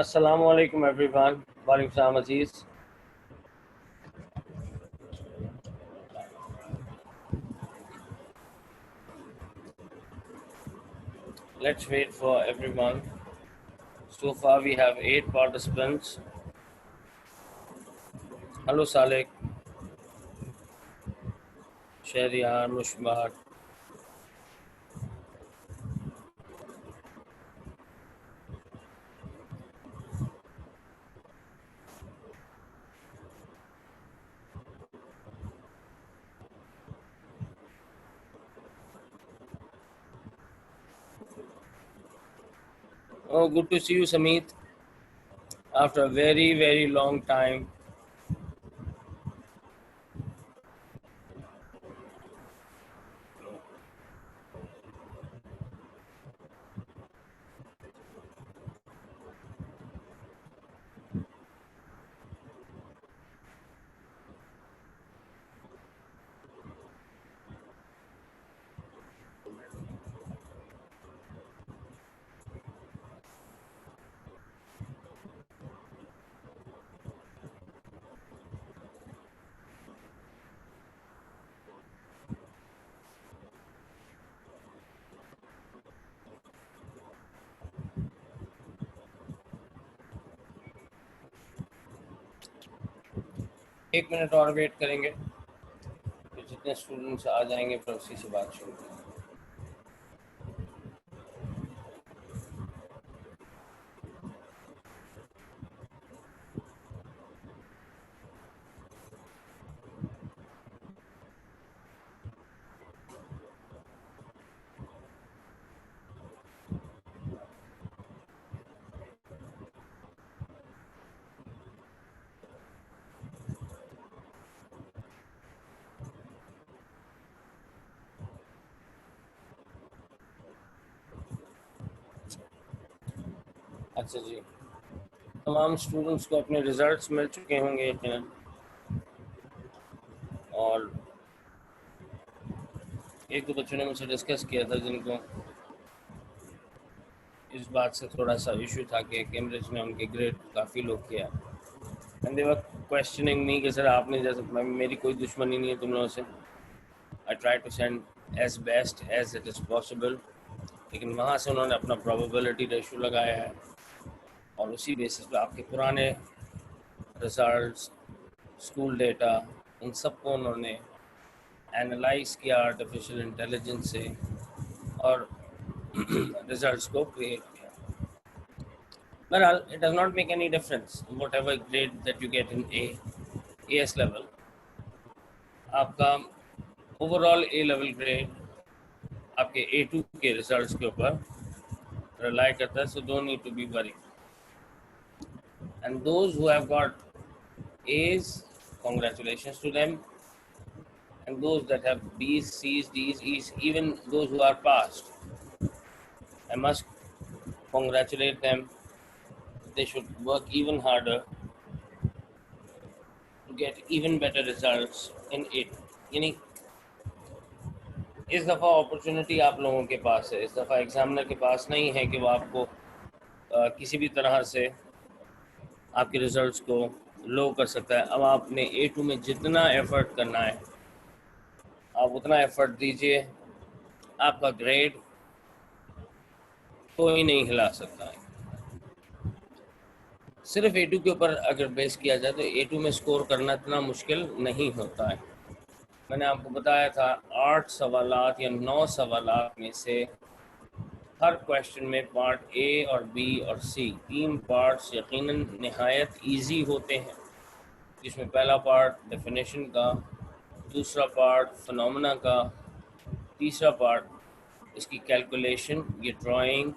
Assalamu alaikum everyone. Walaikum salam Aziz. Let's wait for everyone. So far we have 8 participants. Hello Salek, Shahriar, Mushbah. Oh, good to see you Samit. After a very long time. एक minute और wait करेंगे तो जितने students आ जाएंगे फिर उसी से बात शुरू करेंगे. अच्छा जी, तमाम स्टूडेंट्स को अपने रिजल्ट्स मिल चुके होंगे यकीनन. और एक दो बच्चों ने मुझसे डिस्कस किया था जिनको इस बात से थोड़ा सा इशू था कि कैम्ब्रिज में उनके ग्रेड काफ़ी लो किया. And they were questioning me कि सर आपने जैसे मेरी कोई दुश्मनी नहीं है तुम लोगों से. I try to send as best as it is possible. लेकिन वहाँ से उन्होंने अपना प्रोबेबिलिटी रेशो लगाया है और उसी बेसिस पे आपके पुराने रिजल्ट्स, स्कूल डेटा, उन सबको उन्होंने एनालाइज किया आर्टिफिशियल इंटेलिजेंस से और रिजल्ट्स को क्रिएट किया. बहरहाल it does not make any difference whatever grade that you get in AS level. आपका ओवरऑल A लेवल ग्रेड आपके A2 के रिजल्ट्स के ऊपर रिलाई करता है. So don't need to be worry. And those who have got A's, congratulations to them. And those that have B's, C's, D's, E's, even those who are passed, I must congratulate them. They should work even harder to get even better results in it. यानी इस दफ़ा opportunity आप लोगों के पास है. इस दफ़ा examiner के पास नहीं है कि वो आपको किसी भी तरह से आपके रिजल्ट्स को लो कर सकता है. अब आपने A2 में जितना एफर्ट करना है आप उतना एफर्ट दीजिए. आपका ग्रेड कोई नहीं हिला सकता है. सिर्फ A2 के ऊपर अगर बेस किया जाए तो A2 में स्कोर करना इतना मुश्किल नहीं होता है. मैंने आपको बताया था 8 सवालात या 9 सवालात में से हर क्वेश्चन में पार्ट ए और बी और सी तीन पार्ट्स यकीनन नहायत इजी होते हैं. जिसमें पहला पार्ट डेफिनेशन का, दूसरा पार्ट फिनोमेना का, तीसरा पार्ट इसकी कैलकुलेशन, ये ड्राइंग,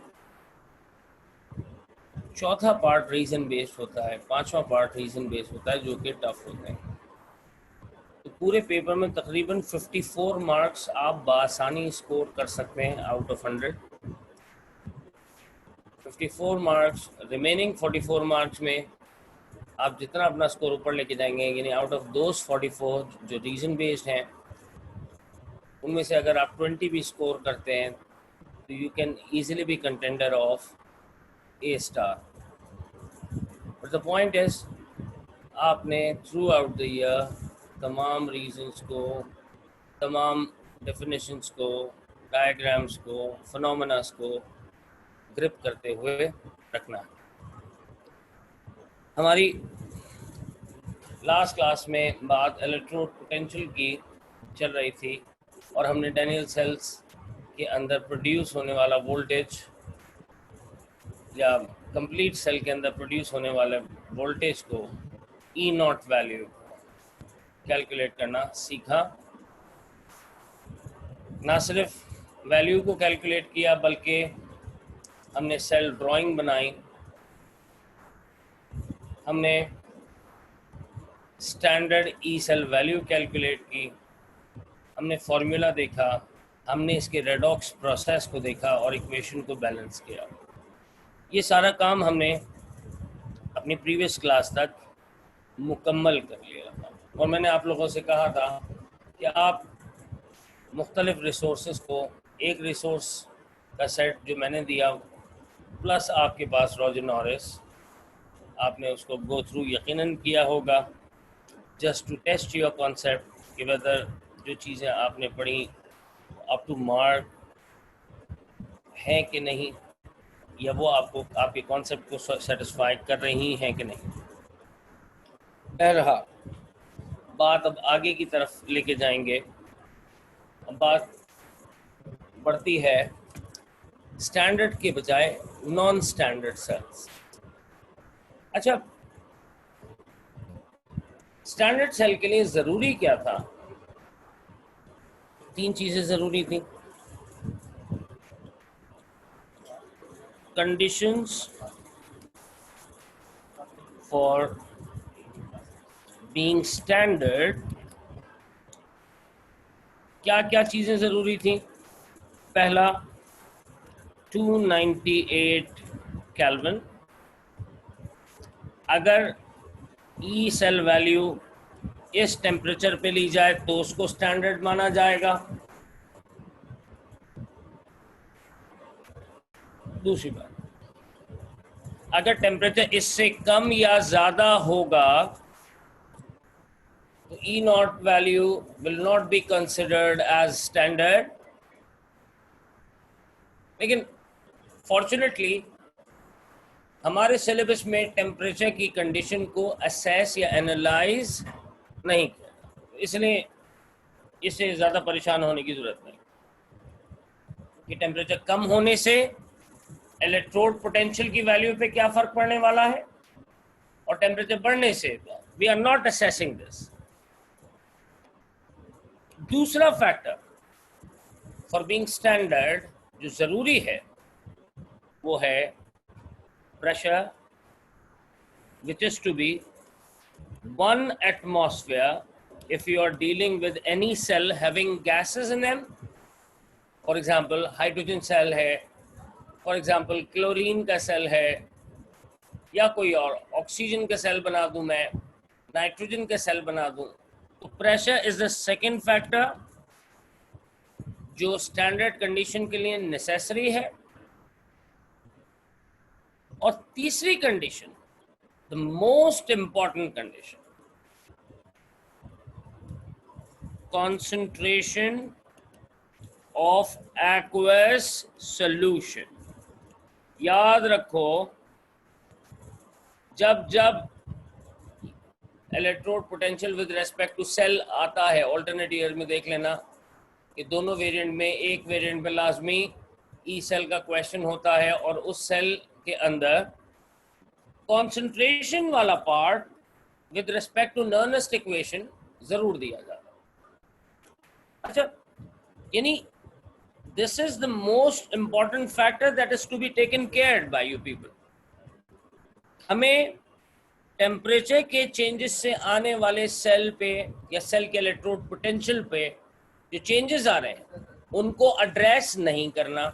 चौथा पार्ट रीज़न बेस्ड होता है, पांचवा पार्ट रीज़न बेस्ड होता है जो कि टफ होते हैं. तो पूरे पेपर में तकरीबन 54 मार्क्स आप बासानी स्कोर कर सकते हैं out of 100. 54 marks, remaining 44 marks में आप जितना अपना स्कोर ऊपर लेके जाएंगे, यानी आउट ऑफ दोज 44 जो रीजन बेस्ड हैं उनमें से अगर आप 20 भी स्कोर करते हैं तो you can easily B contender of A star. But the point is आपने थ्रू आउट द ईयर तमाम रीजंस को, तमाम डेफिनेशंस को, डायग्राम्स को, फिनोमेनास को ग्रिप करते हुए रखना है। हमारी लास्ट क्लास में बात इलेक्ट्रोड पोटेंशियल की चल रही थी और हमने डैनियल सेल्स के अंदर प्रोड्यूस होने वाला वोल्टेज या कंप्लीट सेल के अंदर प्रोड्यूस होने वाले वोल्टेज को ई नॉट वैल्यू कैलकुलेट करना सीखा। ना सिर्फ वैल्यू को कैलकुलेट किया बल्कि हमने सेल ड्राइंग बनाई, हमने standard E cell value calculate की, हमने फॉर्मूला देखा, हमने इसके रेडॉक्स प्रोसेस को देखा और इक्वेशन को बैलेंस किया। ये सारा काम हमने अपनी प्रीवियस क्लास तक मुकम्मल कर लिया था और मैंने आप लोगों से कहा था कि आप मुख्तलिफ रिसोर्सेज को, एक रिसोर्स का सेट जो मैंने दिया प्लस आपके पास रोजर नॉरिस, आपने उसको गो थ्रू यकीनन किया होगा just to test your concept कि वेदर जो चीज़ें आपने पढ़ी अप टू मार्क हैं कि नहीं, या वो आपको आपके कॉन्सेप्ट को सेटिस्फाई कर रही हैं कि नहीं। बहरहाल बात अब आगे की तरफ लेके जाएंगे। अब बात बढ़ती है स्टैंडर्ड के बजाय नॉन स्टैंडर्ड सेल्स। अच्छा, स्टैंडर्ड सेल के लिए ज़रूरी क्या था? 3 चीज़ें ज़रूरी थी। कंडीशंस फॉर बीइंग स्टैंडर्ड, क्या क्या चीज़ें ज़रूरी थी? पहला 298 केल्विन। अगर ई सेल वैल्यू इस टेम्परेचर पे ली जाए तो उसको स्टैंडर्ड माना जाएगा। दूसरी बात, अगर टेम्परेचर इससे कम या ज़्यादा होगा तो E naught value will not be considered as standard. लेकिन फॉर्चुनेटली हमारे सिलेबस में टेम्परेचर की कंडीशन को असेस या एनालाइज नहीं किया, इसलिए इससे ज़्यादा परेशान होने की ज़रूरत नहीं कि टेम्परेचर कम होने से इलेक्ट्रोड पोटेंशियल की वैल्यू पे क्या फ़र्क पड़ने वाला है और टेम्परेचर बढ़ने से we are not assessing this. दूसरा फैक्टर फॉर बीइंग स्टैंडर्ड जो ज़रूरी है वो है pressure, which is to be 1 atmosphere if you are dealing with any cell having gases in them. For example, hydrogen cell है, for example chlorine का cell है, या कोई और ऑक्सीजन का सेल बना दूं मैं, नाइट्रोजन का सेल बना दूं, तो pressure is the second factor जो स्टैंडर्ड कंडीशन के लिए नेसेसरी है। और तीसरी condition, the most important condition, concentration of aqueous solution। याद रखो, जब जब electrode potential with respect to cell आता है, ऑल्टरनेट ईयर में देख लेना कि दोनों वेरिएंट में एक वेरिएंट में लाजमी ई सेल का क्वेश्चन होता है और उस सेल के अंदर कंसंट्रेशन वाला part with respect to Nernst equation जरूर दिया जाता है। अच्छा, यानी this is the most important factor that is to be taken care by you people. हमें टेम्परेचर के चेंजेस से आने वाले सेल पे या सेल के इलेक्ट्रोड पोटेंशियल पे जो चेंजेस आ रहे हैं उनको एड्रेस नहीं करना,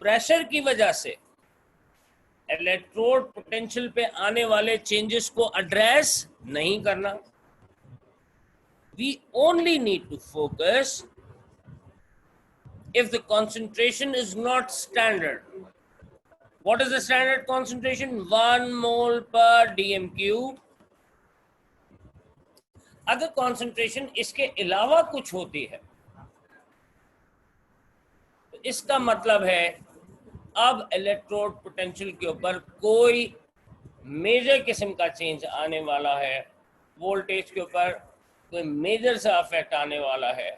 प्रेशर की वजह से इलेक्ट्रोड पोटेंशियल पे आने वाले चेंजेस को एड्रेस नहीं करना। We only need to focus if the concentration is not standard, What is the standard concentration? 1 mole per dm cube. अगर कॉन्सेंट्रेशन इसके अलावा कुछ होती है तो इसका मतलब है अब इलेक्ट्रोड पोटेंशियल के ऊपर कोई मेजर किस्म का चेंज आने वाला है, वोल्टेज के ऊपर कोई मेजर सा इफेक्ट आने वाला है,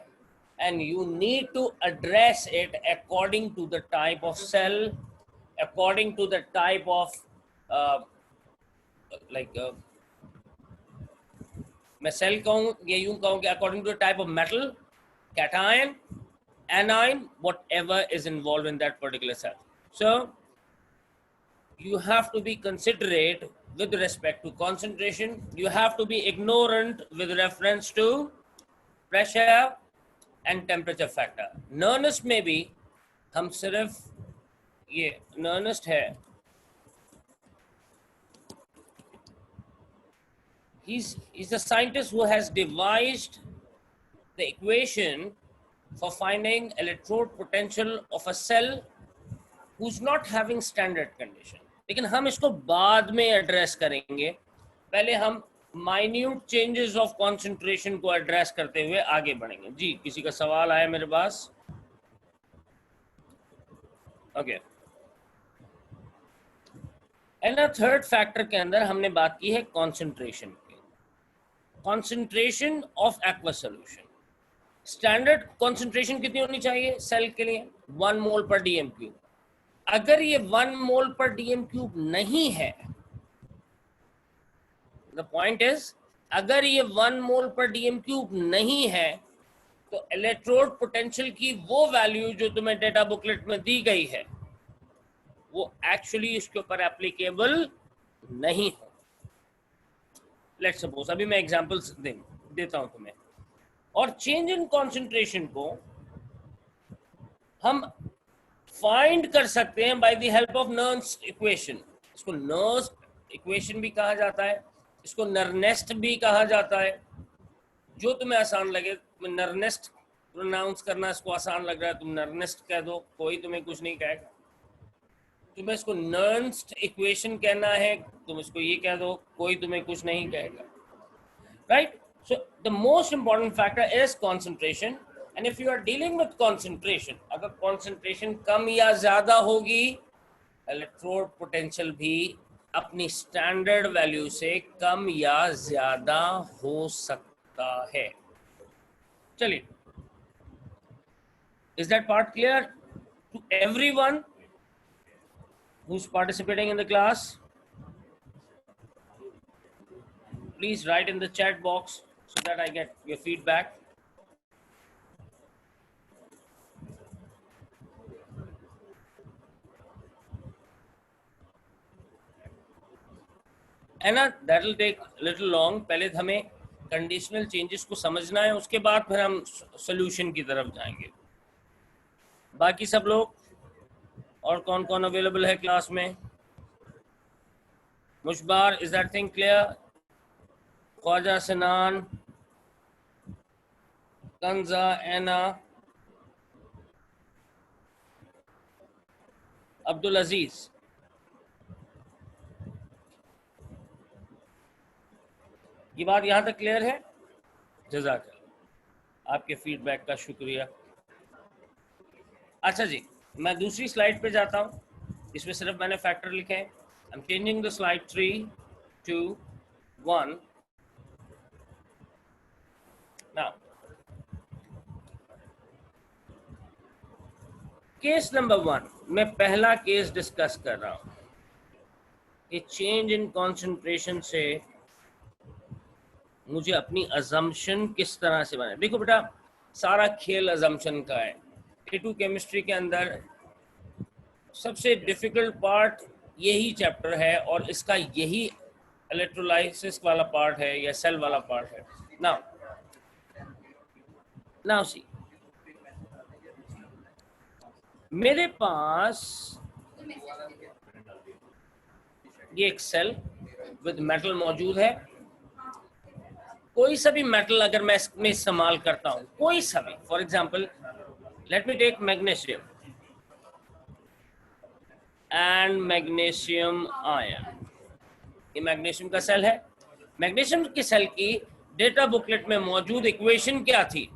and you need to address it according to the type of cell, according to the type of मैं सेल कहूँ ये यूं कहूँ कि according to the type of metal, cation, anion, whatever is involved in that particular cell. So you have to be considerate with respect to concentration. You have to be ignorant with reference to pressure and temperature factor. Nernst में भी हम सिर्फ ये Nernst है, he's a scientist who has devised the equation for finding electrode potential of a cell who's not having standard condition. लेकिन हम इसको बाद में एड्रेस करेंगे, पहले हम माइन्यूट चेंजेस ऑफ कंसंट्रेशन को एड्रेस करते हुए आगे बढ़ेंगे। जी किसी का सवाल आया मेरे पास? ओके, एंड थर्ड फैक्टर के अंदर हमने बात की है कंसंट्रेशन की। Concentration of aqua solution, standard concentration कितनी होनी चाहिए सेल के लिए? 1 मोल पर डीएम क्यूब। अगर ये 1 मोल पर डीएम क्यूब नहीं है, द पॉइंट इज अगर ये 1 मोल पर डीएम क्यूब नहीं है तो इलेक्ट्रोड पोटेंशियल की वो वैल्यू जो तुम्हें डेटा बुकलेट में दी गई है वो एक्चुअली इसके ऊपर एप्लीकेबल नहीं हो। लेट्स सपोज, अभी मैं एग्जांपल्स देता हूं तुम्हें, और चेंज इन कंसंट्रेशन को हम फाइंड कर सकते हैं by the help of Nernst equation. इसको नर्न्स्ट इक्वेशन भी कहा जाता है, इसको नर्नेस्ट भी कहा जाता है, जो तुम्हें आसान लगे। नर्नेस्ट प्रोनाउंस करना इसको आसान लग रहा है, तुम नर्नेस्ट कह दो, कोई तुम्हें कुछ नहीं कहेगा। तुम्हें इसको नर्न्स्ट इक्वेशन कहना है, तुम इसको ये कह दो, कोई तुम्हें कुछ नहीं कहेगा, right? So the most important factor is concentration, and if you are dealing with concentration, अगर concentration कम या ज़्यादा होगी, इलेक्ट्रोड पोटेंशियल भी अपनी स्टैंडर्ड वैल्यू से कम या ज़्यादा हो सकता है। चलिए, is that part clear to everyone who's participating in the class? Please write in the chat box so that I get your feedback. And that will take a little long. पहले हमें conditional changes को समझना है, उसके बाद फिर हम solution की तरफ जाएंगे। बाकी सब लोग और कौन कौन अवेलेबल है क्लास में? Mushbar, is that thing clear? Khwaja Sanan, Kanza, एना, अब्दुल अजीज, ये बात यहाँ तक क्लियर है? जज़ाकल्लाह, आपके फीडबैक का शुक्रिया। अच्छा जी, मैं दूसरी स्लाइड पे जाता हूँ, इसमें सिर्फ मैंने फैक्टर लिखे हैं। I am changing the slide 3, 2, 1। Now case number 1, मैं पहला केस डिस्कस कर रहा हूँ कि चेंज इन कंसंट्रेशन से मुझे अपनी अजम्पशन किस तरह से बनाए। देखो बेटा, सारा खेल अजम्पशन का है। A2 केमिस्ट्री के अंदर सबसे डिफिकल्ट पार्ट यही चैप्टर है और इसका यही इलेक्ट्रोलाइसिस वाला पार्ट है या सेल वाला पार्ट है। नाउ सी, मेरे पास ये एक सेल विद मेटल मौजूद है। कोई सा भी मेटल अगर मैं इसमें इस्तेमाल करता हूँ, कोई सा भी, for example let me take magnesium, and magnesium ion. ये मैग्नीशियम का सेल है। मैग्नीशियम के सेल की डेटा बुकलेट में मौजूद इक्वेशन क्या थी?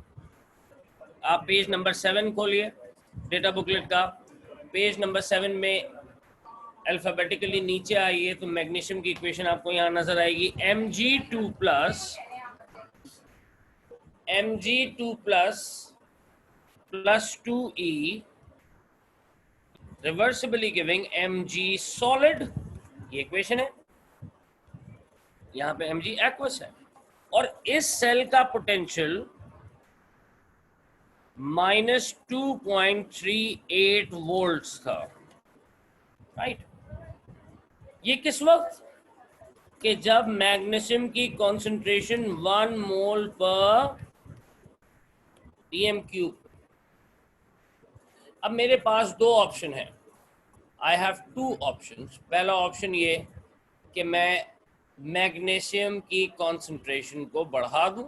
आप पेज नंबर 7 खोलिए डेटा बुकलेट का। पेज नंबर 7 में अल्फाबेटिकली नीचे आइए तो मैग्नीशियम की इक्वेशन आपको यहाँ नजर आएगी। Mg2 plus 2E reversibly giving Mg solid, ये इक्वेशन है। यहाँ पे Mg एक्वस है और इस सेल का पोटेंशियल -2.38 वोल्ट्स था, राइट। ये किस वक्त कि जब मैग्नीशियम की concentration 1 mole per dm cube. अब मेरे पास दो ऑप्शन है, आई हैव टू ऑप्शंस। पहला ऑप्शन ये कि मैं मैग्नीशियम की कॉन्सेंट्रेशन को बढ़ा दूं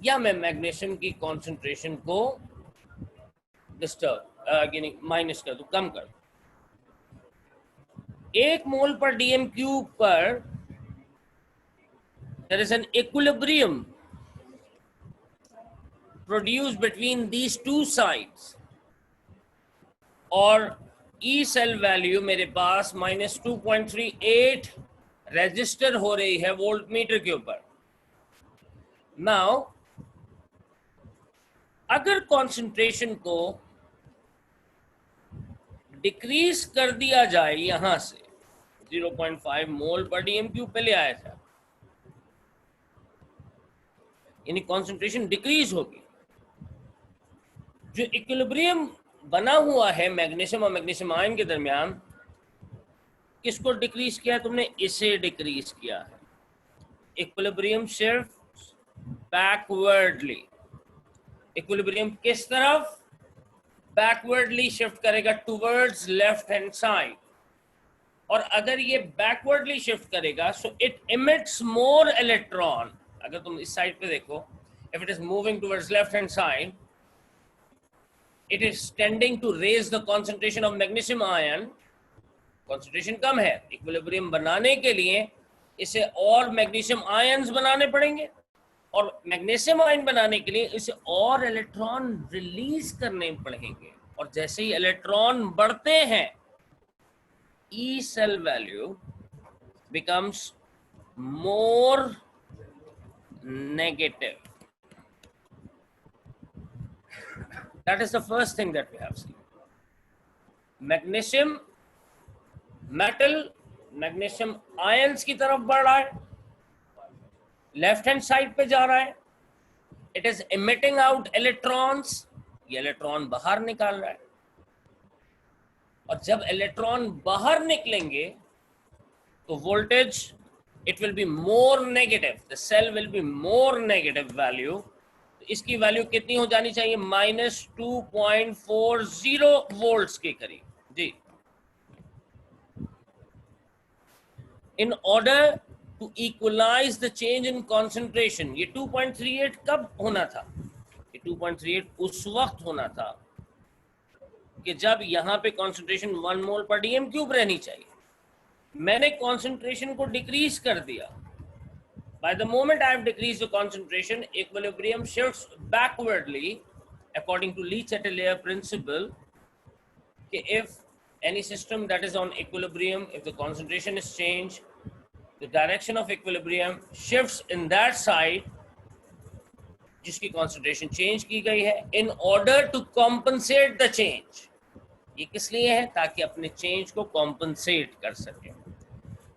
या मैं मैग्नीशियम की कॉन्सेंट्रेशन को डिस्टर्ब माइनस कर दूं, कम कर दूं। 1 मोल पर डीएम क्यूब पर there is an equilibrium produced between these two sides और E सेल वैल्यू मेरे पास -2.38 रजिस्टर हो रही है वोल्ट मीटर के ऊपर। नाउ अगर कॉन्सेंट्रेशन को डिक्रीज कर दिया जाए, यहां से 0.5 मोल पर डीएम क्यूब पे ले आया था, यानी कॉन्सेंट्रेशन डिक्रीज होगी। जो इक्विलिब्रियम बना हुआ है मैग्नीशियम और मैग्नीशियम आयन के दरमियान, किसको डिक्रीज किया तुमने? इसे डिक्रीज किया है। इक्विलिब्रियम सिर्फ बैकवर्डली, इक्विलिब्रियम किस तरफ? बैकवर्डली शिफ्ट करेगा टुवर्ड्स लेफ्ट हैंड साइड। और अगर ये बैकवर्डली शिफ्ट करेगा so it emits more electron. अगर तुम इस साइड पे देखो, if it is moving towards left hand side, it is tending to raise the concentration of magnesium ion। concentration कम है, इक्विलिब्रियम बनाने के लिए इसे और मैग्नीशियम आयन्स बनाने पड़ेंगे और मैग्नीशियम आयन बनाने के लिए इसे और इलेक्ट्रॉन रिलीज करने पड़ेंगे। और जैसे ही इलेक्ट्रॉन बढ़ते हैं E cell value becomes more negative। That is the first thing that we have seen। Magnesium metal magnesium ions की तरफ बढ़ रहा है, लेफ्ट हैंड साइड पे जा रहा है। It is emitting out electrons, ये इलेक्ट्रॉन बाहर निकाल रहा है। और जब इलेक्ट्रॉन बाहर निकलेंगे तो voltage it will be more negative, the cell will be more negative value. इसकी वैल्यू कितनी हो जानी चाहिए? -2.40 वोल्ट्स के करीब जी। In order to equalise the change in concentration, ये 2.38 कब होना था? ये 2.38 उस वक्त होना था कि जब यहां पे concentration 1 mole per dm cube रहनी चाहिए। मैंने कॉन्सेंट्रेशन को डिक्रीज कर दिया। By the moment I have decreased the concentration, equilibrium shifts backwardly according to Le-Chatelier principle. If any system that is on equilibrium, if the concentration is changed, the direction of equilibrium shifts in that side जिसकी concentration change की गई है, in order to compensate the change। ये किस लिए है? ताकि अपने change को compensate कर सके।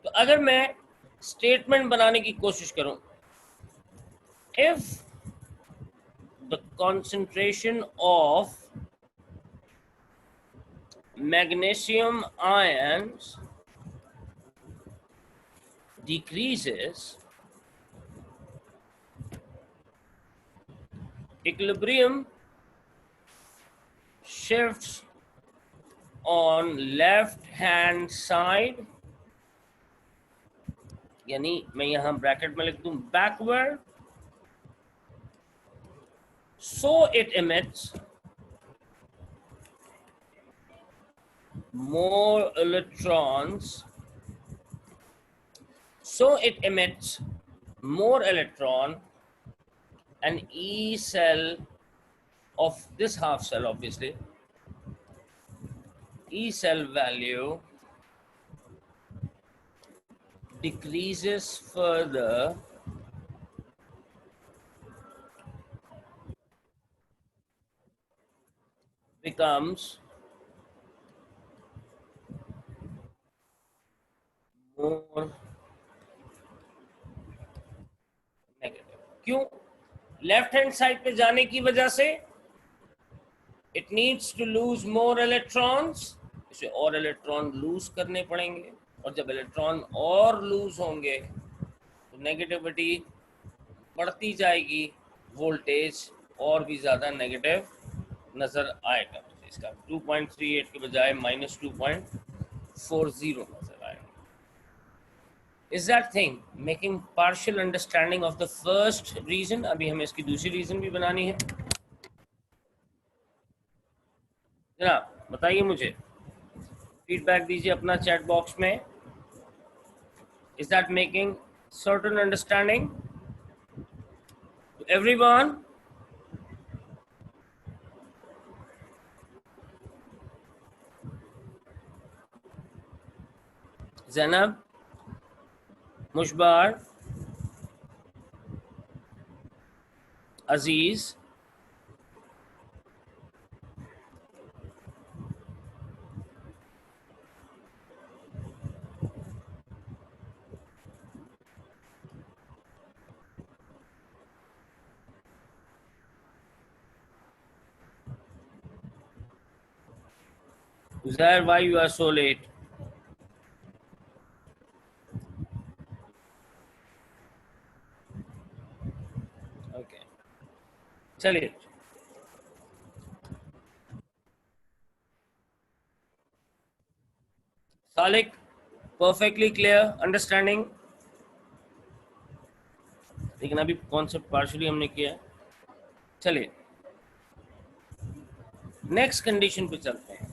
तो अगर मैं स्टेटमेंट बनाने की कोशिश करूं, if the concentration of magnesium ions decreases, equilibrium shifts on left hand side, यानी मैं यहां ब्रैकेट में लिख दूं backward, so it emits more electrons, so it emits more electron, and E cell of this half cell, obviously, E cell value decreases further becomes more negative. क्यों? Left hand side पे जाने की वजह से it needs to lose more electrons, इसे और electron lose करने पड़ेंगे, और जब इलेक्ट्रॉन और लूज होंगे तो नेगेटिविटी बढ़ती जाएगी, वोल्टेज और भी ज़्यादा नेगेटिव नज़र आएगा. इसका 2.38 के बजाय -2.40 नज़र आएगा. Is that thing making partial understanding of the first reason? अभी हमें इसकी दूसरी रीजन भी बनानी है. जनाब बताइए, मुझे फीडबैक दीजिए अपना चैट बॉक्स में. Is that making certain understanding to everyone? Zainab, Mushbar, Aziz, Uzair, why you are so late? Okay, चलिए. Salik, perfectly clear understanding. लेकिन अभी कॉन्सेप्ट पार्शियली हमने किया है. चलिए नेक्स्ट कंडीशन पे चलते हैं.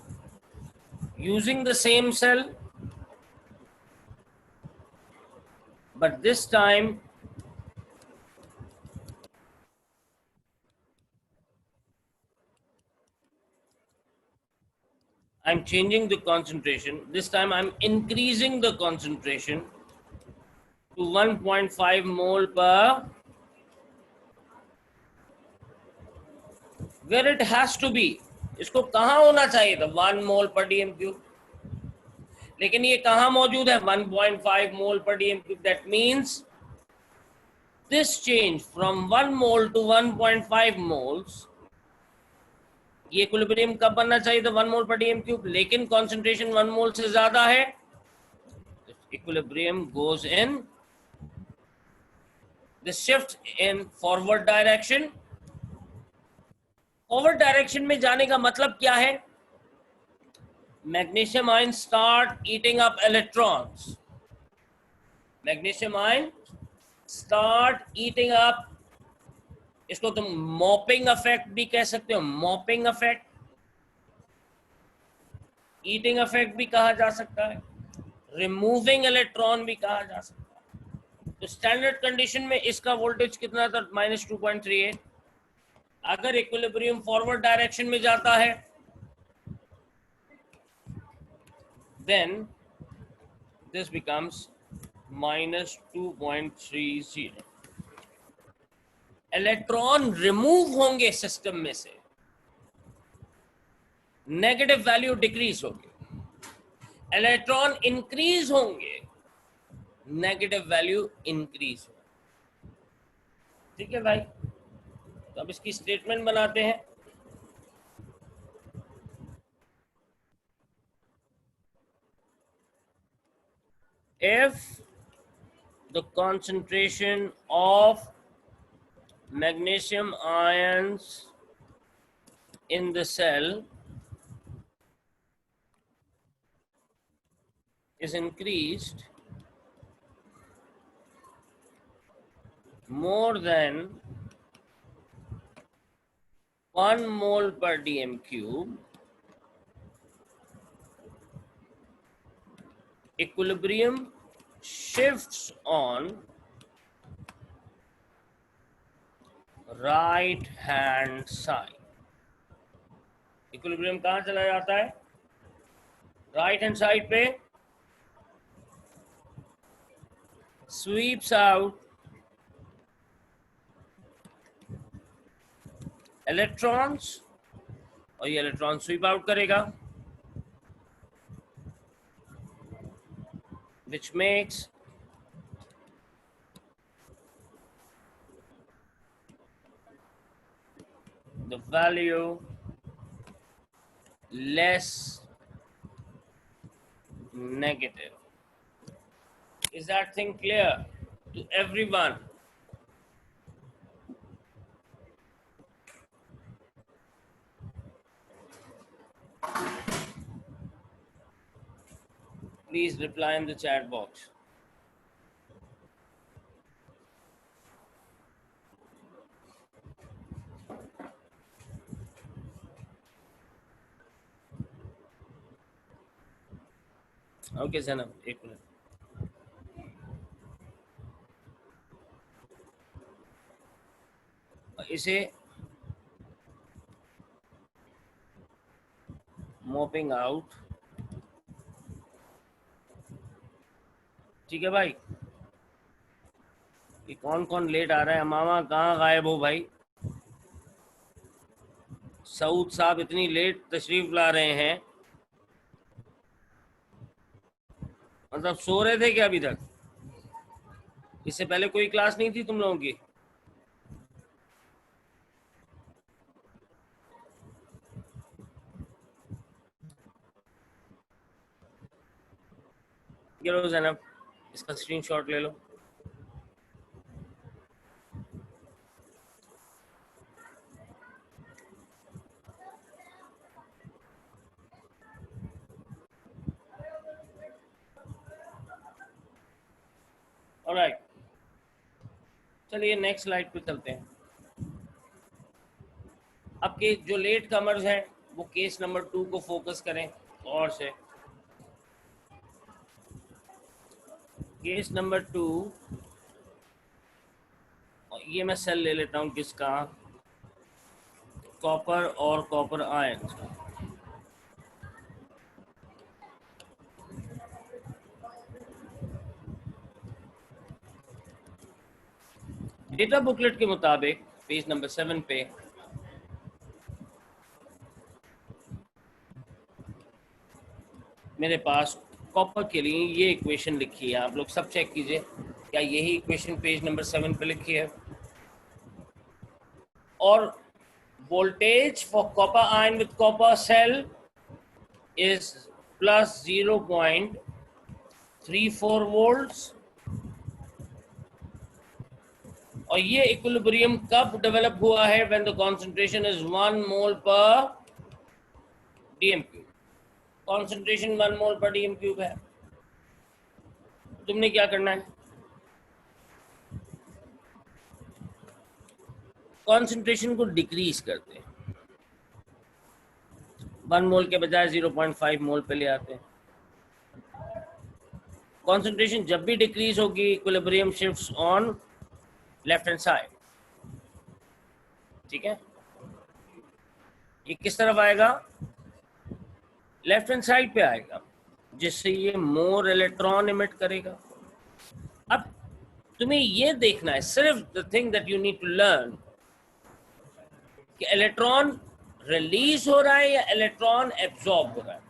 Using the same cell, but this time I'm changing the concentration. This time I'm increasing the concentration to 1.5 mole per, where it has to be. इसको कहाँ होना चाहिए था? 1 मोल पर डीएम क्यूब. लेकिन ये कहाँ मौजूद है? 1.5 मोल per dm cube. That means this change from 1 mole to 1.5 moles, ये इक्विलिब्रियम कब बनना चाहिए था? 1 मोल पर डीएम क्यूब. लेकिन कॉन्सेंट्रेशन 1 मोल से ज्यादा है, equilibrium goes in the shift in forward direction. Forward direction में जाने का मतलब क्या है? Magnesium ion start eating up electrons. Magnesium ion start eating up, इसको तुम मॉपिंग इफेक्ट भी कह सकते हो. मॉपिंग इफेक्ट, ईटिंग इफेक्ट भी कहा जा सकता है, रिमूविंग इलेक्ट्रॉन भी कहा जा सकता है. तो स्टैंडर्ड कंडीशन में इसका वोल्टेज कितना था? -2.38. अगर इक्विलिब्रियम फॉरवर्ड डायरेक्शन में जाता है then this becomes -2.30. Electron remove होंगे सिस्टम में से, नेगेटिव वैल्यू डिक्रीज होगी. इलेक्ट्रॉन इंक्रीज होंगे, नेगेटिव वैल्यू इंक्रीज होगी. ठीक है भाई. तो अब इसकी स्टेटमेंट बनाते हैं. If the concentration of magnesium ions in the cell is increased more than 1 mole per dm cube, equilibrium shifts on right hand side. Equilibrium कहाँ चला जाता है? राइट हैंड साइड पे. स्वीप्स आउट इलेक्ट्रॉन्स, और ये electron SVEEP out करेगा, which makes the value less negative. Is that thing clear to everyone? Please reply in the chat box. Okay जनाब, एक मिनट. इसे मोपिंग आउट. ठीक है भाई. ये कौन कौन लेट आ रहा है? मामा कहाँ गायब हो भाई? सऊद साहब इतनी लेट तशरीफ ला रहे हैं, मतलब सो रहे थे क्या अभी तक? इससे पहले कोई क्लास नहीं थी तुम लोगों की? ये लो जनाब, इसका स्क्रीनशॉट ले लो. ऑलराइट, चलिए नेक्स्ट स्लाइड पे चलते हैं. अब के जो लेट कमर्स हैं वो केस नंबर 2 को फोकस करें और से. केस नंबर 2, ये मैं सेल ले लेता हूं किसका? कॉपर और कॉपर आयन. डेटा बुकलेट के मुताबिक पेज नंबर 7 पे मेरे पास कॉपर के लिए ये इक्वेशन लिखी है. आप लोग सब चेक कीजिए, क्या यही इक्वेशन पेज नंबर 7 पे लिखी है? और voltage for copper ion with copper cell is plus 0.34 volts. और ये इक्विलिब्रियम कब डेवलप हुआ है? When the concentration is 1 mole per dm cube. Concentration 1 mole per dm cube है. तुमने क्या करना है? कंसंट्रेशन को डिक्रीज करते हैं. 1 मोल के बजाय 0.5 मोल पे ले आते हैं. कंसंट्रेशन जब भी डिक्रीज होगी, equilibrium shifts on left hand side. ठीक है, ये किस तरफ आएगा? लेफ्ट हैंड साइड पे आएगा, जिससे ये मोर इलेक्ट्रॉन इमिट करेगा. अब तुम्हें ये देखना है, सिर्फ the thing that you need to learn, कि इलेक्ट्रॉन रिलीज हो रहा है या इलेक्ट्रॉन एब्जॉर्ब हो रहा है.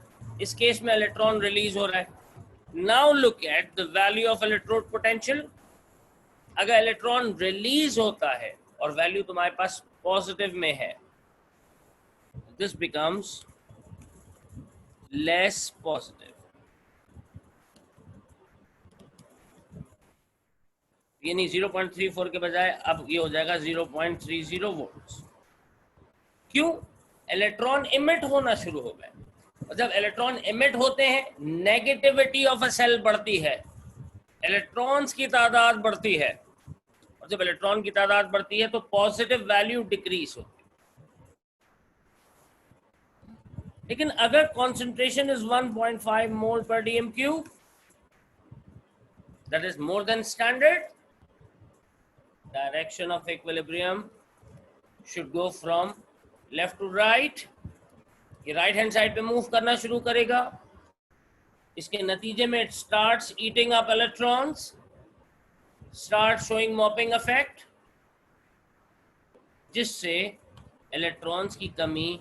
इस केस में इलेक्ट्रॉन रिलीज हो रहा है. Now look at the value of electrode potential. अगर इलेक्ट्रॉन रिलीज होता है और वैल्यू तुम्हारे पास पॉजिटिव में है, दिस बिकम्स लेस पॉजिटिव. यानी 0.34 के बजाय अब ये हो जाएगा 0.30 वोल्ट्स. क्यों? इलेक्ट्रॉन इमिट होना शुरू हो गए. और जब इलेक्ट्रॉन इमिट होते हैं, नेगेटिविटी ऑफ अ सेल बढ़ती है, इलेक्ट्रॉन्स की तादाद बढ़ती है. और जब इलेक्ट्रॉन की तादाद बढ़ती है तो पॉजिटिव वैल्यू डिक्रीज होती है. लेकिन अगर concentration is 1.5 mole per dm cube, that is more than standard, direction of equilibrium should go from left to right. ये राइट हैंड साइड पे मूव करना शुरू करेगा. इसके नतीजे में it starts eating up electrons, start showing mopping effect, जिससे electrons की कमी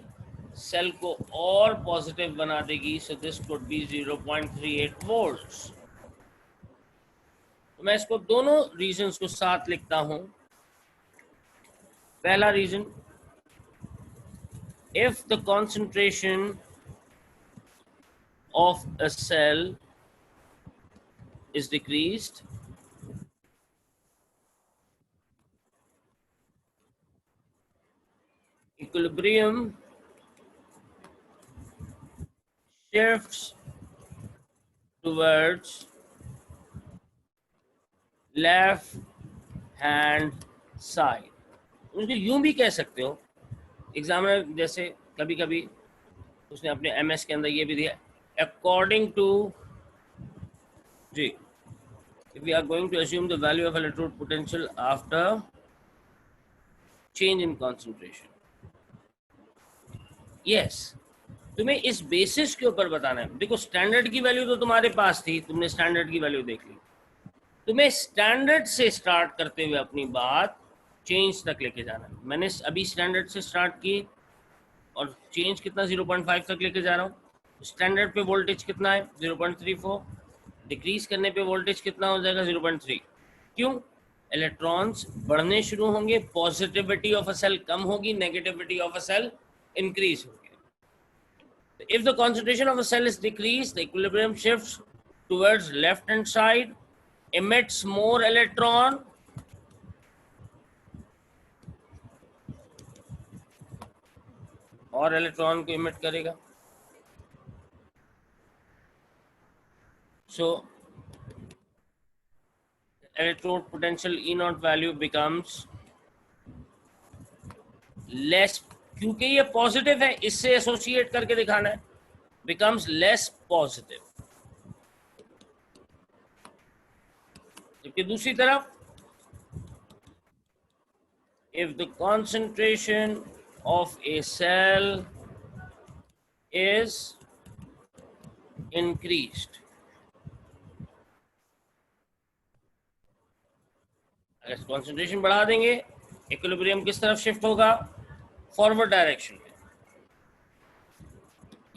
सेल को और पॉजिटिव बना देगी. So this could be 0.38 volts. तो मैं इसको दोनों रीजंस को साथ लिखता हूं. पहला reason, if the concentration of a cell is decreased, equilibrium shifts towards left hand side. उसको यूं भी कह सकते हो. एग्जामिनर जैसे कभी कभी उसने अपने एमएस के अंदर ये भी दिया, according to G, if we are going to assume the value of electrode potential after change in concentration. yes, तुम्हें इस बेसिस के ऊपर बताना है. देखो स्टैंडर्ड की वैल्यू तो तुम्हारे पास थी, तुमने स्टैंडर्ड की वैल्यू देख ली. तुम्हें स्टैंडर्ड से स्टार्ट करते हुए अपनी बात चेंज तक लेके जाना है. मैंने अभी स्टैंडर्ड से स्टार्ट की और चेंज कितना 0.5 तक लेके जा रहा हूँ. स्टैंडर्ड पे वोल्टेज कितना है 0.34, डिक्रीज करने पे वोल्टेज कितना हो जाएगा 0.3. क्यों? इलेक्ट्रॉन्स बढ़ने शुरू होंगे, पॉजिटिविटी ऑफ अ सेल कम होगी, negativity of a cell increase होगी. If the concentration of a cell is decreased, the equilibrium shifts towards left hand side, emits more electron, और इलेक्ट्रॉन को इमिट करेगा. So electrode potential E naught value becomes less, क्योंकि ये positive है, इससे associate करके दिखाना है, becomes less positive. जबकि दूसरी तरफ if the concentration of a cell is increased, अगर कॉन्सेंट्रेशन बढ़ा देंगे, इक्विलिब्रियम किस तरफ शिफ्ट होगा? फॉरवर्ड डायरेक्शन में.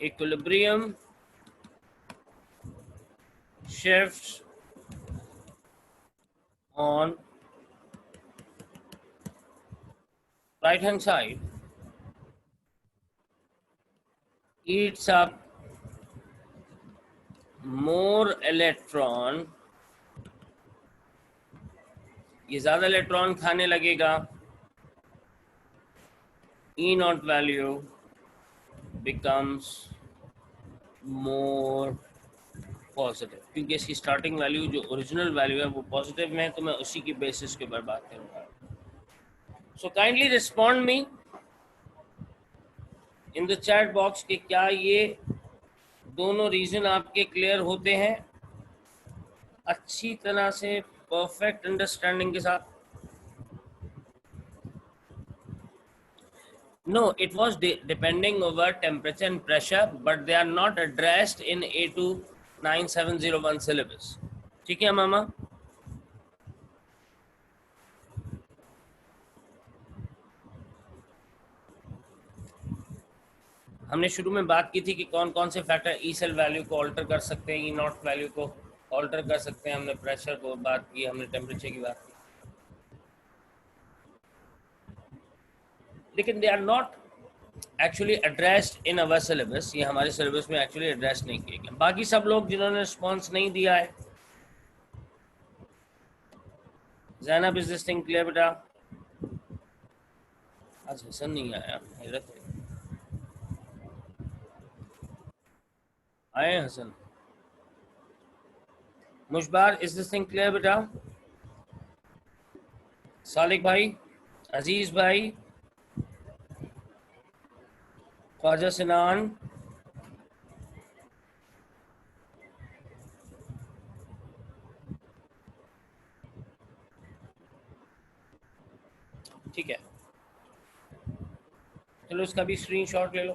Equilibrium shifts on right hand side, eats up more electron. ये ज्यादा इलेक्ट्रॉन खाने लगेगा. E naught value becomes more positive, क्योंकि इसकी स्टार्टिंग वैल्यू जो ओरिजिनल वैल्यू है वो पॉजिटिव में है, तो मैं उसी की बेसिस के ऊपर बात करूंगा. So kindly respond me in the chat box कि क्या ये दोनों रीजन आपके क्लियर होते हैं अच्छी तरह से, परफेक्ट अंडरस्टैंडिंग के साथ. No, it was depending over temperature and pressure, but they are not addressed in A2 9701 syllabus. ठीक है मामा? हमने शुरू में बात की थी कि कौन कौन से फैक्टर ई सेल वैल्यू को ऑल्टर कर सकते हैं, ई नॉट वैल्यू को ऑल्टर कर सकते हैं. हमने प्रेशर को बात की, हमने टेम्परेचर की बात की, लेकिन they are not actually addressed in our syllabus. ये हमारे सिलेबस में एक्चुअली एड्रेस नहीं किए गए. बाकी सब लोग जिन्होंने रिस्पॉन्स नहीं दिया है, Zainab is this thing clear बेटा? आज हसन नहीं आया, हैरत है. आए Hasan. Mushbar is this thing clear बेटा? सालिक भाई, अजीज भाई, ख्वाजा सिनान, ठीक है, चलो इसका भी स्क्रीनशॉट ले लो।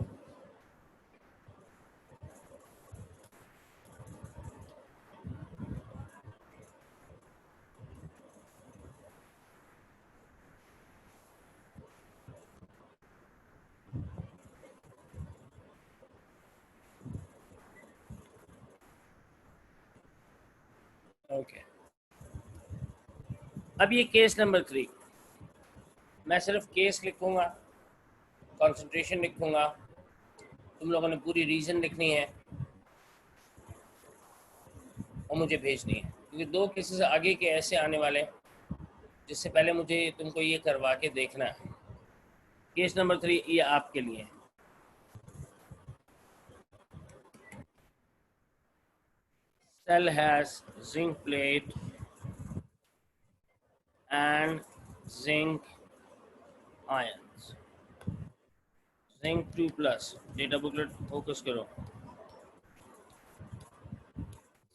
ओके, अब ये केस नंबर 3, मैं सिर्फ केस लिखूंगा, कंसंट्रेशन लिखूंगा, तुम लोगों ने पूरी रीजन लिखनी है और मुझे भेजनी है, क्योंकि 2 केसेस आगे के ऐसे आने वाले हैं जिससे पहले मुझे तुमको ये करवा के देखना है। केस नंबर 3 ये आपके लिए है। Cell has zinc plate and zinc ions. Zinc 2 plus. Data booklet focus करो.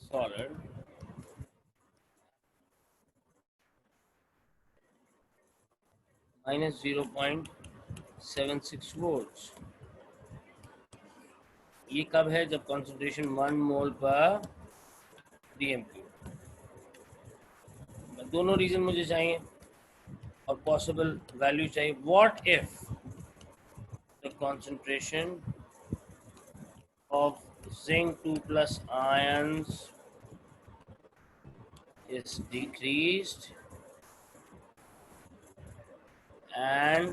Solid. Minus 0.76 volts. ये कब है? जब concentration 1 मोल पर DMQ। दोनों रीजन मुझे चाहिए और पॉसिबल वैल्यू चाहिए। What if the concentration of zinc 2 plus ions is decreased and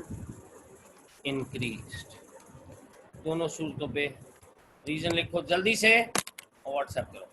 increased? दोनों सूरतों पे रीजन लिखो जल्दी से और व्हाट्सएप करो।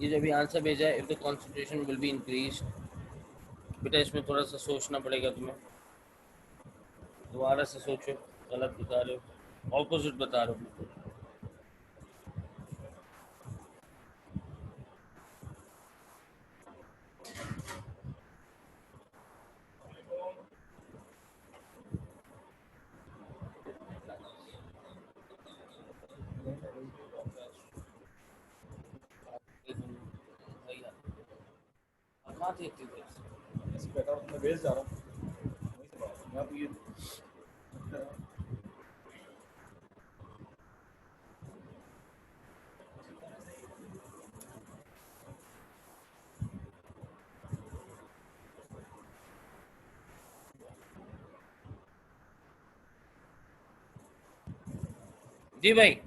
ये जो भी आंसर भेजा है, if the concentration will be increase, बेटा इसमें थोड़ा सा सोचना पड़ेगा तुम्हें, दोबारा से सोचो, गलत बता रहे हो, ऑपोजिट बता रहे हो। कहाँ थे इतनी देर से? ऐसे बैठा हूँ, मैं वेस्ट जा रहा हूँ, वहीं से बात है। मैं तो ये जी भाई,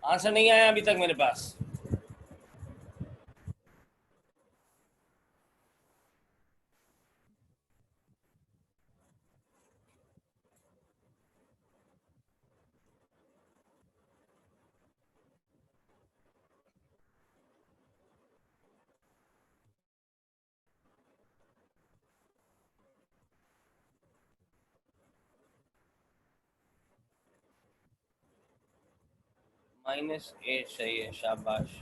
आंसर नहीं आया अभी तक मेरे पास। -8 सही है, शाबाश।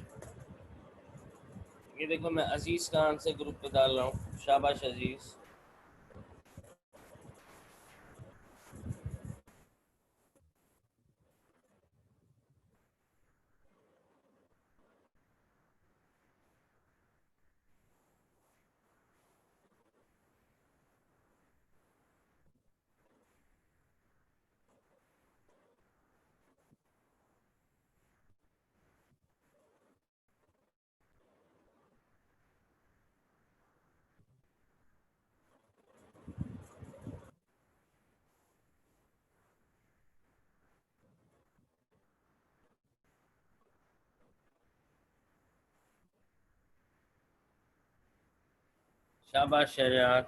ये देखो, मैं अजीज का आंसर ग्रुप पे डाल रहा हूँ, शाबाश अजीज। शाबाश शहजाद।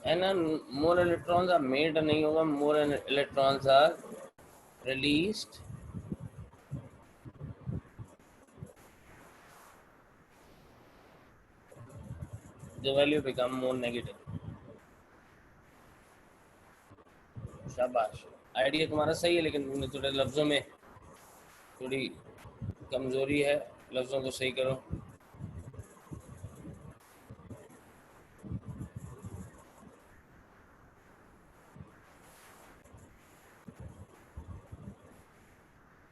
है ना, मोर इलेक्ट्रॉन्स आर मेड नहीं होगा, more electrons are released, the value become more negative. शाबाश, आइडिया तुम्हारा सही है, लेकिन तुमने थोड़े लफ्जों में थोड़ी कमजोरी है, लफ्जों को सही करो।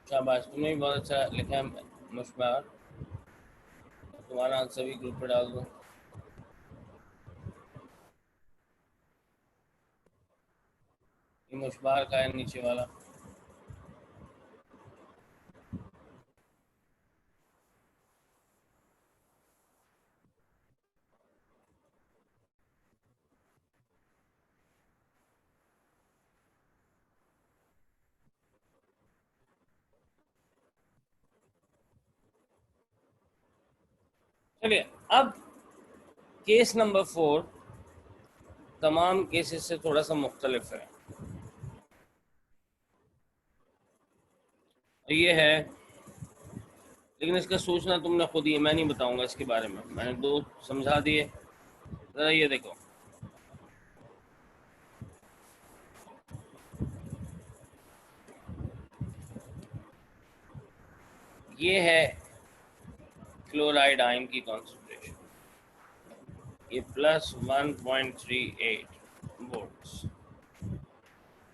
शाबाश, तुमने भी बहुत अच्छा लिखा है मुश्बार। तुम्हारा आंसर भी ग्रुप पे डाल दो। ये मुश्बार का है नीचे वाला। चलिए, अब केस नंबर 4 तमाम केसेस से थोड़ा सा मुख्तलिफ है। ये है, लेकिन इसका सोचना तुमने खुद ही है, मैं नहीं बताऊंगा इसके बारे में, मैंने दो समझा दिए। जरा ये देखो, ये है क्लोराइड आयन की कॉन्सेंट्रेशन, ये +1.38 वोल्ट्स।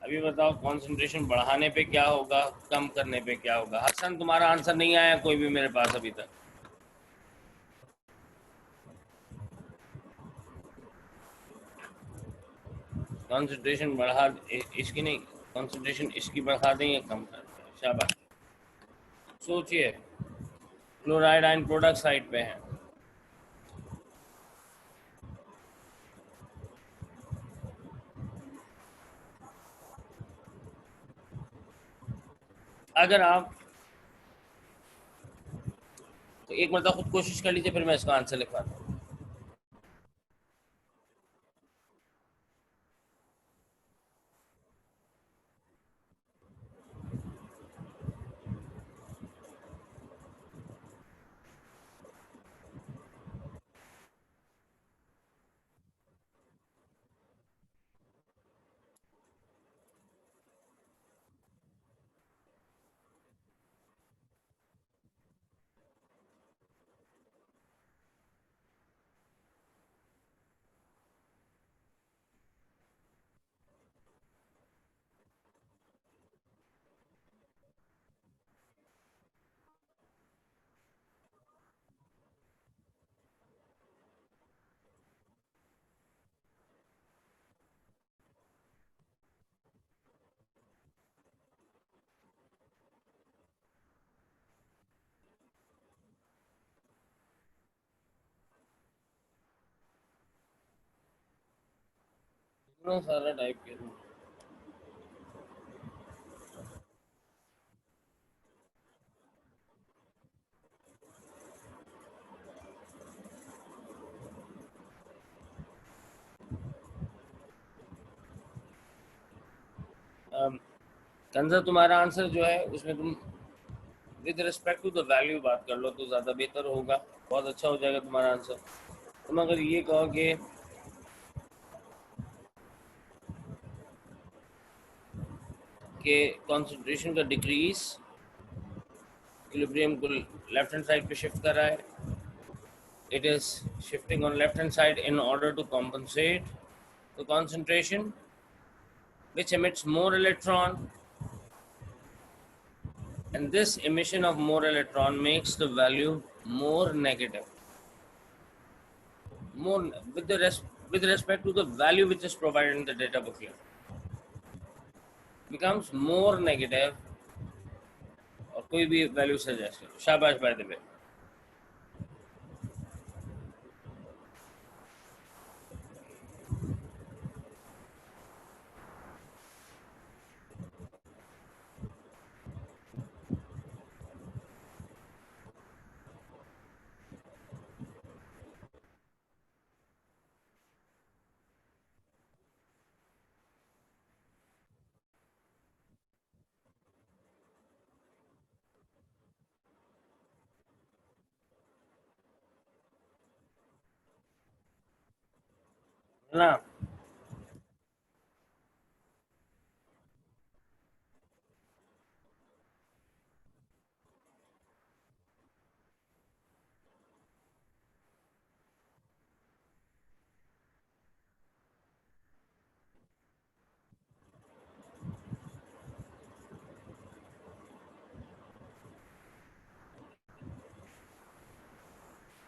अभी बताओ कॉन्सेंट्रेशन बढ़ाने पे क्या होगा, कम करने पे क्या होगा? हसन, तुम्हारा आंसर नहीं आया कोई भी मेरे पास अभी तक। कॉन्सेंट्रेशन बढ़ा, इसकी नहीं, कॉन्सेंट्रेशन इसकी बढ़ा दें या कम कर दें? शाबाश, सोचिए। क्लोराइड आयन प्रोडक्ट साइड पे है। अगर आप तो एक मतलब खुद कोशिश कर लीजिए, फिर मैं इसका आंसर लिखवाता हूँ। इतना सारा टाइप किया तुम। कंजा तुम्हारा आंसर जो है उसमें तुम with respect to the value बात कर लो तो ज़्यादा बेहतर होगा, बहुत अच्छा हो जाएगा तुम्हारा आंसर। तुम अगर ये कहो कि कॉन्सेंट्रेशन का डिक्रीज इक्विलिब्रियम को लेफ्ट हैंड साइड पे शिफ्ट कर रहा है, it is shifting on left hand side in order to compensate the concentration which emits more electron, and this emission of more electron makes the value more negative, more with respect to the value which is provided in the data booklet becomes more negative। और कोई भी value suggest करो, शाबाश by the way. ना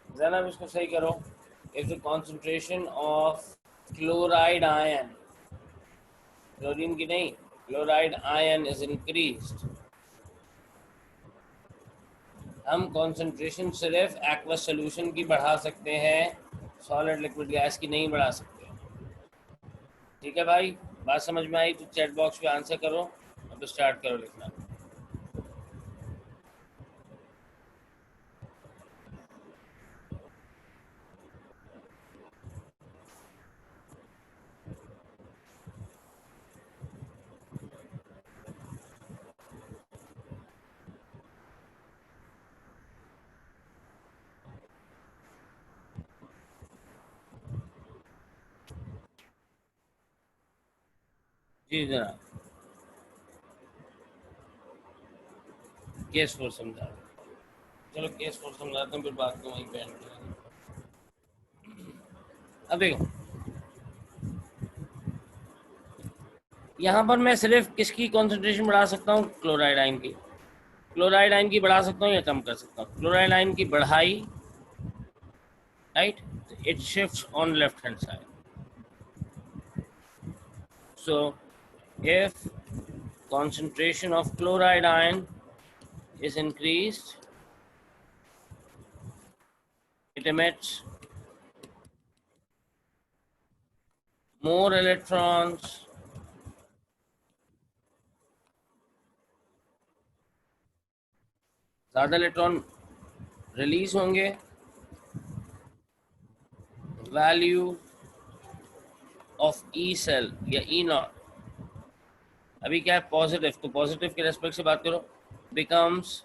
जनाब इसको सही करो। If the concentration of chloride ion, chlorine की नहीं, क्लोराइड आयन इज इंक्रीज्ड, हम कॉन्सेंट्रेशन सिर्फ एक्वस सोल्यूशन की बढ़ा सकते हैं, सॉलिड लिक्विड गैस की नहीं बढ़ा सकते। ठीक है भाई, बात समझ में आई तो चैट बॉक्स पे आंसर करो, अब स्टार्ट करो लिखना। जी जनाब, केस फोर समझा, चलो केस फोर समझाता हूँ, फिर बात को वहीं पे एंड करेंगे। अब देखो, यहाँ पर मैं सिर्फ किसकी कॉन्सेंट्रेशन बढ़ा सकता हूँ, क्लोराइड आयन की। क्लोराइड आयन की बढ़ा सकता हूँ या कम कर सकता हूँ। क्लोराइड आयन की बढ़ाई, right, it shifts on left hand side. So if concentration of chloride ion is increased, it emits more electrons, ज़्यादा इलेक्ट्रॉन रिलीज होंगे, वैल्यू ऑफ ई सेल या ई नॉट, अभी क्या है पॉजिटिव, तो पॉजिटिव के रेस्पेक्ट से बात करो, बिकम्स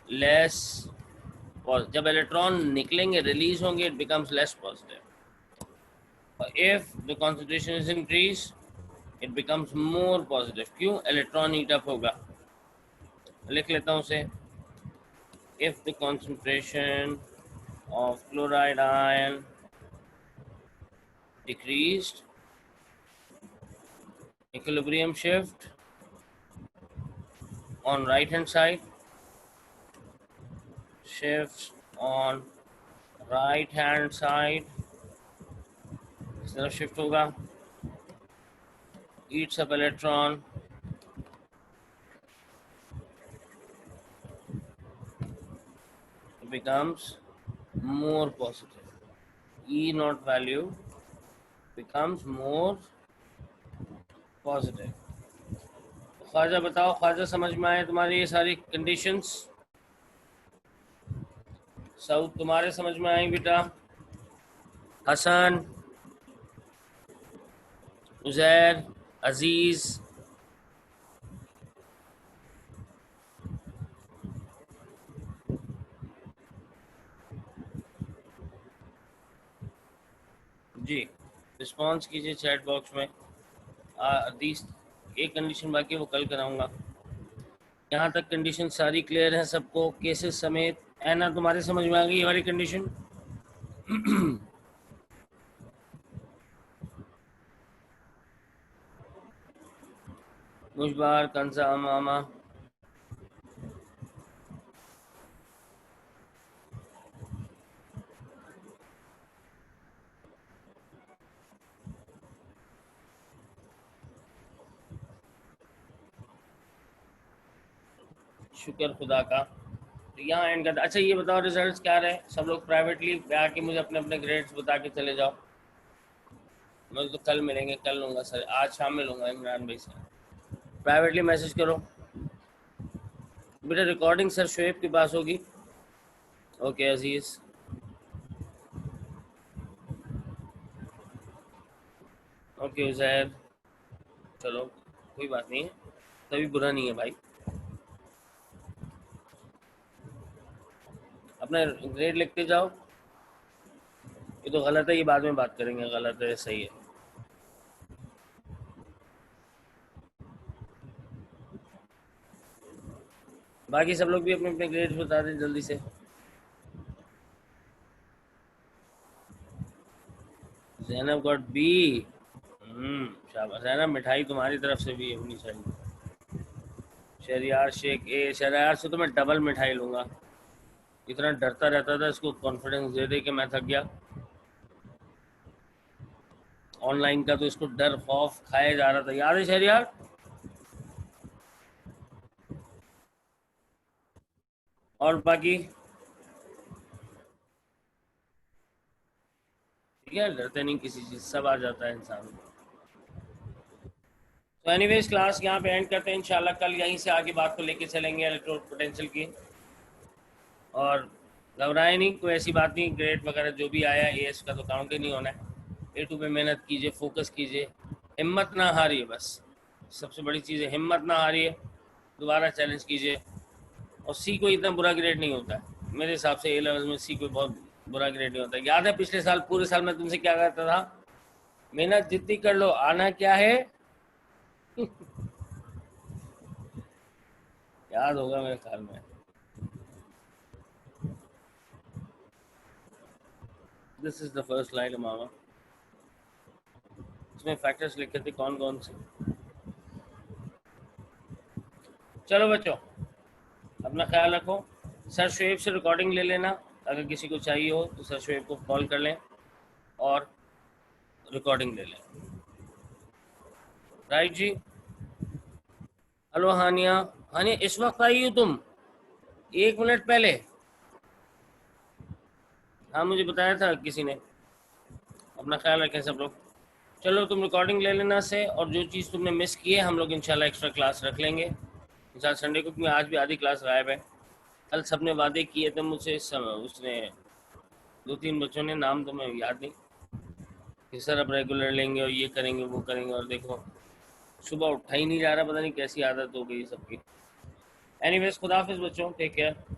लेस, और जब इलेक्ट्रॉन निकलेंगे रिलीज होंगे, it becomes less positive. If the concentration is increase, it becomes more positive. क्यों? इलेक्ट्रॉन हीट अप होगा। लिख लेता हूँ उसे, if the concentration of chloride ion decreased, equilibrium shift on right hand side, shifts on right hand side, इस तरफ shift होगा, eats up electron, it becomes more positive. E naught value becomes more positive. Khwaja बताओ, ख्वाजा समझ में आए तुम्हारी ये सारी कंडीशंस? सऊद तुम्हारे समझ में आई बेटा? हसन, उजैर, अजीज, जी रिस्पॉन्स कीजिए चैट बॉक्स में। एक कंडीशन बाकी है, वो कल कराऊंगा। यहाँ तक कंडीशन सारी क्लियर है सबको, केसेस समेत? ऐना तुम्हारे समझ में आ गई ये वाली कंडीशन? मुशबार, कंसा, अमामा, शुक्र खुदा का। तो यहाँ एंड करता। अच्छा ये बताओ रिजल्ट्स क्या रहे? सब लोग प्राइवेटली आके मुझे अपने अपने ग्रेड्स बता के चले जाओ। मुझे तो कल मिलेंगे, कल लूँगा सर, आज शाम में लूँगा इमरान भाई से। प्राइवेटली मैसेज करो बेटा। रिकॉर्डिंग सर शुएब के पास होगी। ओके अजीज़, ओके उजैर, चलो कोई बात नहीं है, तभी बुरा नहीं है भाई। अपना ग्रेड लिखते जाओ। ये तो गलत है, ये बाद में बात करेंगे, गलत है सही है। बाकी सब लोग भी अपने अपने ग्रेड्स बता दें जल्दी से। Zainab got B. शाबाश ज़ैनब, मिठाई तुम्हारी तरफ से भी होनी चाहिए। शहरियार शेख ए। शहरियार से तो मैं डबल मिठाई लूँगा। इतना डरता रहता था, इसको कॉन्फिडेंस दे दे के मैं थक गया। ऑनलाइन का तो इसको डर खौफ खाया जा रहा था, याद है शहरियार? और बाकी ठीक है, डरते नहीं किसी चीज़, सब आ जाता है इंसान को। तो एनीवेज क्लास यहाँ पे एंड करते हैं इंशाल्लाह। कल यहीं से आगे बात को लेके चलेंगे इलेक्ट्रो पोटेंशियल की। और घबराए नहीं, कोई ऐसी बात नहीं, ग्रेड वगैरह जो भी आया एएस का तो काउंट ही नहीं होना है। A2 पे मेहनत कीजिए, फोकस कीजिए, हिम्मत ना हारिए, बस सबसे बड़ी चीज़ है हिम्मत ना हारिए, दोबारा चैलेंज कीजिए। और सी कोई इतना बुरा ग्रेड नहीं होता है मेरे हिसाब से। ए लेवल में सी कोई बहुत बुरा ग्रेड नहीं होता। याद है पिछले साल पूरे साल में तुमसे क्या कहता था? मेहनत जितनी कर लो, आना क्या है? याद होगा मेरे ख्याल में। This is the first line मामा। इसमें फैक्टर्स लिखे थे कौन कौन से। चलो बच्चों, अपना ख्याल रखो। सर शुएब से रिकॉर्डिंग ले लेना, अगर किसी को चाहिए हो तो सर शुएब को कॉल कर लें और रिकॉर्डिंग ले लें। राइट जी। हेलो हानिया। हानिया इस वक्त आई हो तुम? 1 मिनट पहले। हाँ मुझे बताया था किसी ने। अपना ख्याल रखें सब लोग। चलो तुम रिकॉर्डिंग ले लेना से, और जो चीज़ तुमने मिस की है हम लोग इंशाल्लाह एक्स्ट्रा क्लास रख लेंगे इंशाल्लाह संडे को, क्योंकि आज भी आधी क्लास गायब है। कल सबने वादे किए थे मुझसे, उसने 2-3 बच्चों ने, नाम तो मैं याद नहीं, कि सर अब रेगुलर लेंगे और ये करेंगे वो करेंगे, और देखो सुबह उठा ही नहीं जा रहा, पता नहीं कैसी आदत हो गई सबकी। एनीवेज खुदा हाफिज़ बच्चों, टेक केयर।